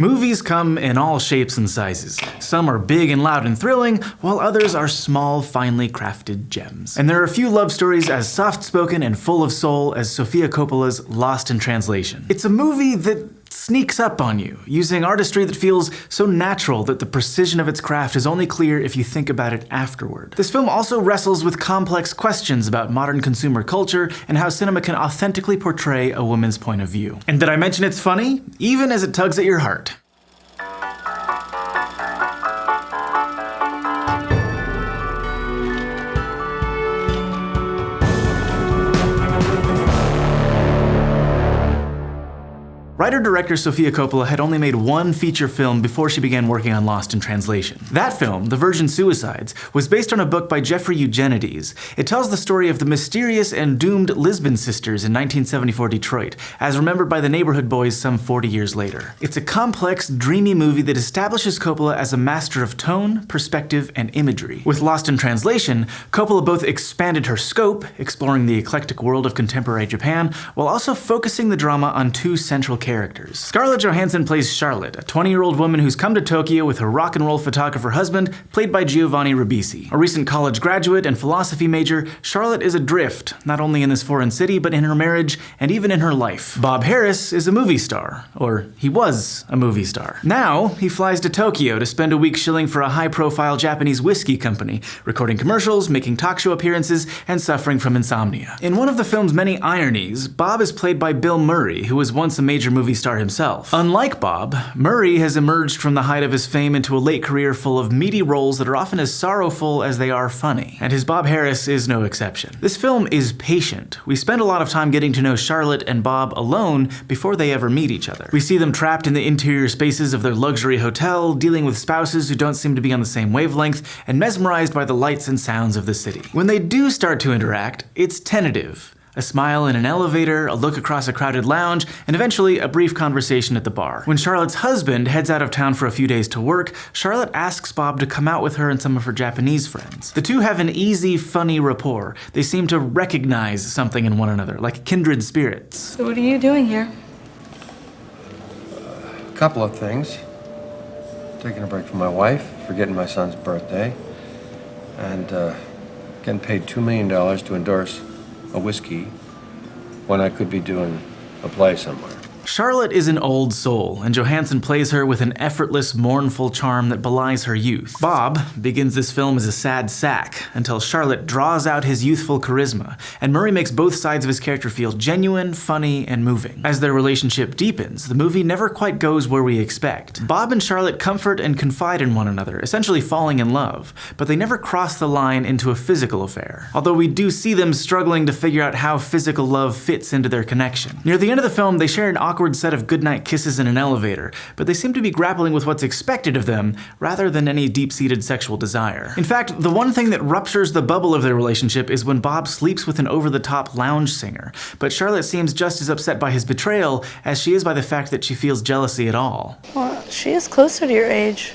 Movies come in all shapes and sizes. Some are big and loud and thrilling, while others are small, finely crafted gems. And there are few love stories as soft-spoken and full of soul as Sophia Coppola's Lost in Translation. It's a movie that sneaks up on you, using artistry that feels so natural that the precision of its craft is only clear if you think about it afterward. This film also wrestles with complex questions about modern consumer culture and how cinema can authentically portray a woman's point of view. And did I mention it's funny? Even as it tugs at your heart. Writer-director Sophia Coppola had only made one feature film before she began working on Lost in Translation. That film, The Virgin Suicides, was based on a book by Jeffrey Eugenides. It tells the story of the mysterious and doomed Lisbon sisters in 1974 Detroit, as remembered by the neighborhood boys some 40 years later. It's a complex, dreamy movie that establishes Coppola as a master of tone, perspective, and imagery. With Lost in Translation, Coppola both expanded her scope, exploring the eclectic world of contemporary Japan, while also focusing the drama on two central characters. Scarlett Johansson plays Charlotte, a 20-year-old woman who's come to Tokyo with her rock and roll photographer husband, played by Giovanni Ribisi. A recent college graduate and philosophy major, Charlotte is adrift, not only in this foreign city, but in her marriage and even in her life. Bob Harris is a movie star, or he was a movie star. Now, he flies to Tokyo to spend a week shilling for a high-profile Japanese whiskey company, recording commercials, making talk show appearances, and suffering from insomnia. In one of the film's many ironies, Bob is played by Bill Murray, who was once a major movie star himself. Unlike Bob, Murray has emerged from the height of his fame into a late career full of meaty roles that are often as sorrowful as they are funny, and his Bob Harris is no exception. This film is patient. We spend a lot of time getting to know Charlotte and Bob alone before they ever meet each other. We see them trapped in the interior spaces of their luxury hotel, dealing with spouses who don't seem to be on the same wavelength, and mesmerized by the lights and sounds of the city. When they do start to interact, it's tentative. A smile in an elevator, a look across a crowded lounge, and eventually a brief conversation at the bar. When Charlotte's husband heads out of town for a few days to work, Charlotte asks Bob to come out with her and some of her Japanese friends. The two have an easy, funny rapport. They seem to recognize something in one another, like kindred spirits. So what are you doing here? A couple of things. Taking a break from my wife, forgetting my son's birthday, and getting paid $2 million to endorse a whiskey when I could be doing a play somewhere. Charlotte is an old soul, and Johansson plays her with an effortless, mournful charm that belies her youth. Bob begins this film as a sad sack, until Charlotte draws out his youthful charisma, and Murray makes both sides of his character feel genuine, funny, and moving. As their relationship deepens, the movie never quite goes where we expect. Bob and Charlotte comfort and confide in one another, essentially falling in love, but they never cross the line into a physical affair. Although we do see them struggling to figure out how physical love fits into their connection. Near the end of the film, they share an awkward set of goodnight kisses in an elevator, but they seem to be grappling with what's expected of them rather than any deep-seated sexual desire. In fact, the one thing that ruptures the bubble of their relationship is when Bob sleeps with an over-the-top lounge singer, but Charlotte seems just as upset by his betrayal as she is by the fact that she feels jealousy at all. Well, she is closer to your age.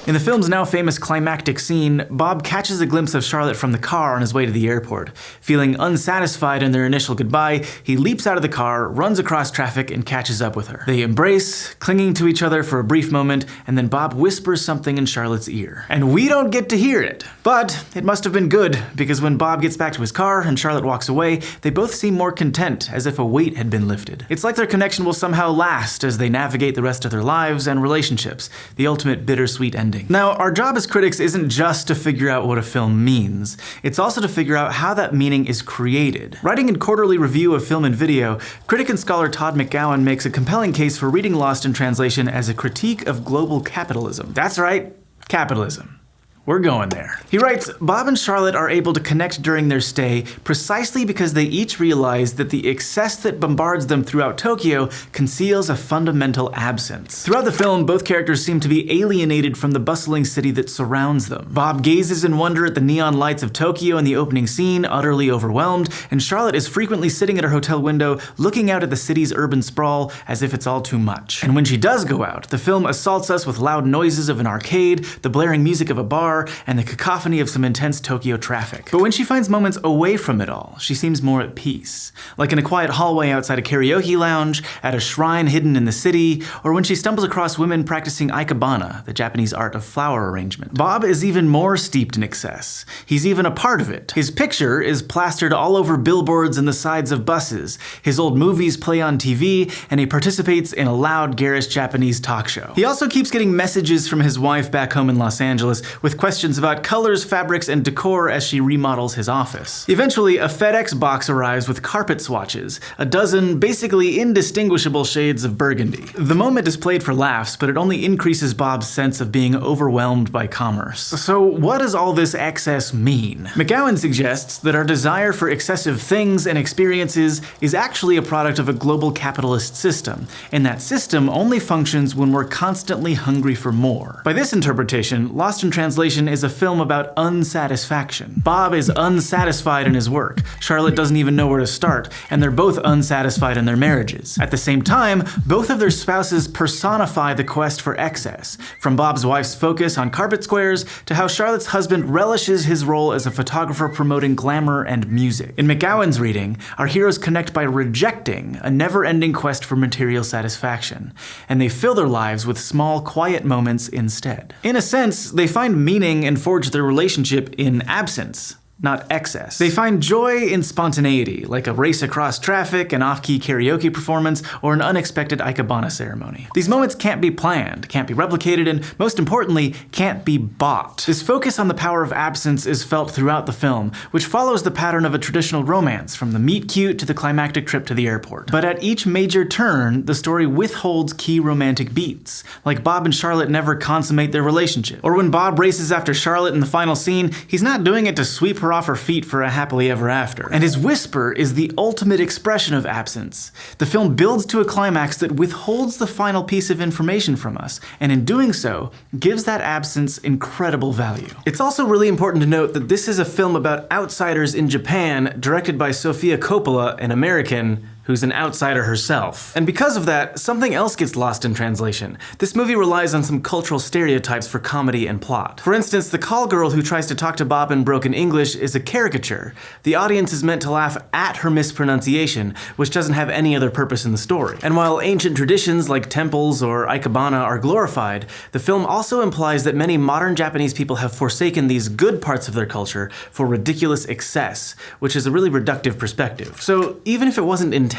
In the film's now famous climactic scene, Bob catches a glimpse of Charlotte from the car on his way to the airport. Feeling unsatisfied in their initial goodbye, he leaps out of the car, runs across traffic, and catches up with her. They embrace, clinging to each other for a brief moment, and then Bob whispers something in Charlotte's ear. And we don't get to hear it. But it must have been good, because when Bob gets back to his car and Charlotte walks away, they both seem more content, as if a weight had been lifted. It's like their connection will somehow last as they navigate the rest of their lives and relationships, the ultimate bittersweet ending. Now, our job as critics isn't just to figure out what a film means. It's also to figure out how that meaning is created. Writing in Quarterly Review of Film and Video, critic and scholar Todd McGowan makes a compelling case for reading Lost in Translation as a critique of global capitalism. That's right, capitalism. We're going there. He writes, Bob and Charlotte are able to connect during their stay precisely because they each realize that the excess that bombards them throughout Tokyo conceals a fundamental absence. Throughout the film, both characters seem to be alienated from the bustling city that surrounds them. Bob gazes in wonder at the neon lights of Tokyo in the opening scene, utterly overwhelmed, and Charlotte is frequently sitting at her hotel window looking out at the city's urban sprawl as if it's all too much. And when she does go out, the film assaults us with loud noises of an arcade, the blaring music of a bar, car and the cacophony of some intense Tokyo traffic. But when she finds moments away from it all, she seems more at peace. Like in a quiet hallway outside a karaoke lounge, at a shrine hidden in the city, or when she stumbles across women practicing ikebana, the Japanese art of flower arrangement. Bob is even more steeped in excess. He's even a part of it. His picture is plastered all over billboards and the sides of buses. His old movies play on TV, and he participates in a loud, garish Japanese talk show. He also keeps getting messages from his wife back home in Los Angeles with questions about colors, fabrics, and decor as she remodels his office. Eventually, a FedEx box arrives with carpet swatches, a dozen basically indistinguishable shades of burgundy. The moment is played for laughs, but it only increases Bob's sense of being overwhelmed by commerce. So what does all this excess mean? McGowan suggests that our desire for excessive things and experiences is actually a product of a global capitalist system, and that system only functions when we're constantly hungry for more. By this interpretation, Lost in Translation is a film about unsatisfaction. Bob is unsatisfied in his work, Charlotte doesn't even know where to start, and they're both unsatisfied in their marriages. At the same time, both of their spouses personify the quest for excess, from Bob's wife's focus on carpet squares to how Charlotte's husband relishes his role as a photographer promoting glamour and music. In McGowan's reading, our heroes connect by rejecting a never-ending quest for material satisfaction, and they fill their lives with small, quiet moments instead. In a sense, they find meaning and forge their relationship in absence, not excess. They find joy in spontaneity, like a race across traffic, an off-key karaoke performance, or an unexpected ikebana ceremony. These moments can't be planned, can't be replicated, and most importantly, can't be bought. This focus on the power of absence is felt throughout the film, which follows the pattern of a traditional romance, from the meet-cute to the climactic trip to the airport. But at each major turn, the story withholds key romantic beats, like Bob and Charlotte never consummate their relationship. Or when Bob races after Charlotte in the final scene, he's not doing it to sweep her off her feet for a happily ever after. And his whisper is the ultimate expression of absence. The film builds to a climax that withholds the final piece of information from us, and in doing so, gives that absence incredible value. It's also really important to note that this is a film about outsiders in Japan, directed by Sophia Coppola, an American who's an outsider herself. And because of that, something else gets lost in translation. This movie relies on some cultural stereotypes for comedy and plot. For instance, the call girl who tries to talk to Bob in broken English is a caricature. The audience is meant to laugh at her mispronunciation, which doesn't have any other purpose in the story. And while ancient traditions like temples or ikebana are glorified, the film also implies that many modern Japanese people have forsaken these good parts of their culture for ridiculous excess, which is a really reductive perspective. So even if it wasn't intended,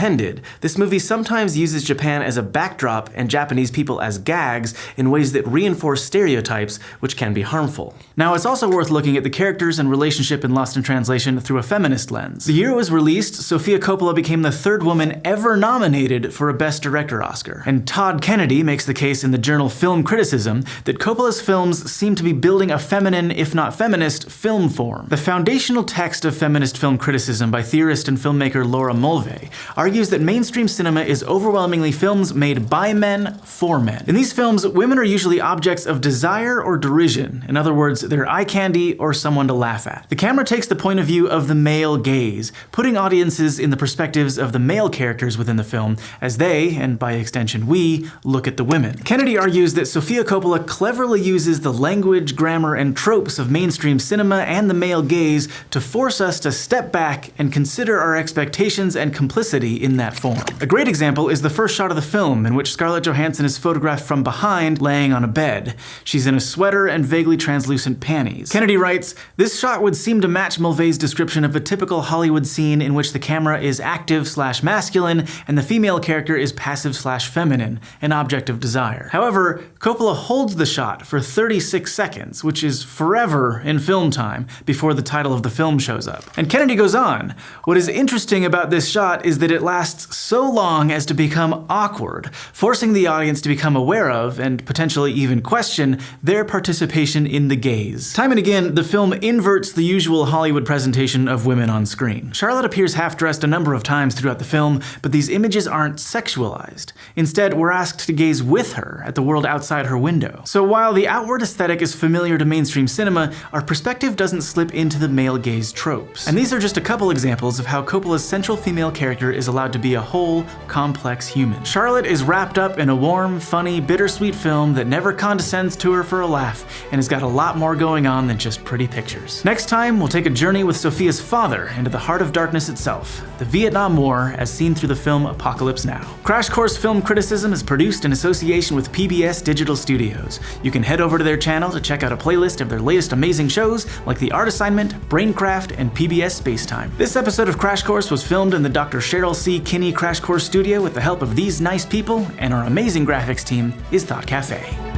this movie sometimes uses Japan as a backdrop and Japanese people as gags in ways that reinforce stereotypes, which can be harmful. Now, it's also worth looking at the characters and relationship in Lost in Translation through a feminist lens. The year it was released, Sophia Coppola became the third woman ever nominated for a Best Director Oscar. And Todd Kennedy makes the case in the journal Film Criticism that Coppola's films seem to be building a feminine, if not feminist, film form. The foundational text of feminist film criticism by theorist and filmmaker Laura Mulvey argues that mainstream cinema is overwhelmingly films made by men for men. In these films, women are usually objects of desire or derision. In other words, they're eye candy or someone to laugh at. The camera takes the point of view of the male gaze, putting audiences in the perspectives of the male characters within the film as they, and by extension we, look at the women. Kennedy argues that Sophia Coppola cleverly uses the language, grammar, and tropes of mainstream cinema and the male gaze to force us to step back and consider our expectations and complicity in that form. A great example is the first shot of the film, in which Scarlett Johansson is photographed from behind, laying on a bed. She's in a sweater and vaguely translucent panties. Kennedy writes, "This shot would seem to match Mulvey's description of a typical Hollywood scene in which the camera is active/masculine and the female character is passive/feminine, an object of desire." However, Coppola holds the shot for 36 seconds, which is forever in film time, before the title of the film shows up. And Kennedy goes on, "What is interesting about this shot is that it lasts so long as to become awkward, forcing the audience to become aware of, and potentially even question, their participation in the gaze." Time and again, the film inverts the usual Hollywood presentation of women on screen. Charlotte appears half-dressed a number of times throughout the film, but these images aren't sexualized. Instead, we're asked to gaze with her at the world outside her window. So while the outward aesthetic is familiar to mainstream cinema, our perspective doesn't slip into the male gaze tropes. And these are just a couple examples of how Coppola's central female character is allowed to be a whole, complex human. Charlotte is wrapped up in a warm, funny, bittersweet film that never condescends to her for a laugh and has got a lot more going on than just pretty pictures. Next time, we'll take a journey with Sophia's father into the heart of darkness itself, the Vietnam War as seen through the film Apocalypse Now. Crash Course Film Criticism is produced in association with PBS Digital Studios. You can head over to their channel to check out a playlist of their latest amazing shows like The Art Assignment, Braincraft, and PBS Spacetime. This episode of Crash Course was filmed in the Dr. Cheryl C. Kinney Crash Course studio with the help of these nice people, and our amazing graphics team is Thought Cafe.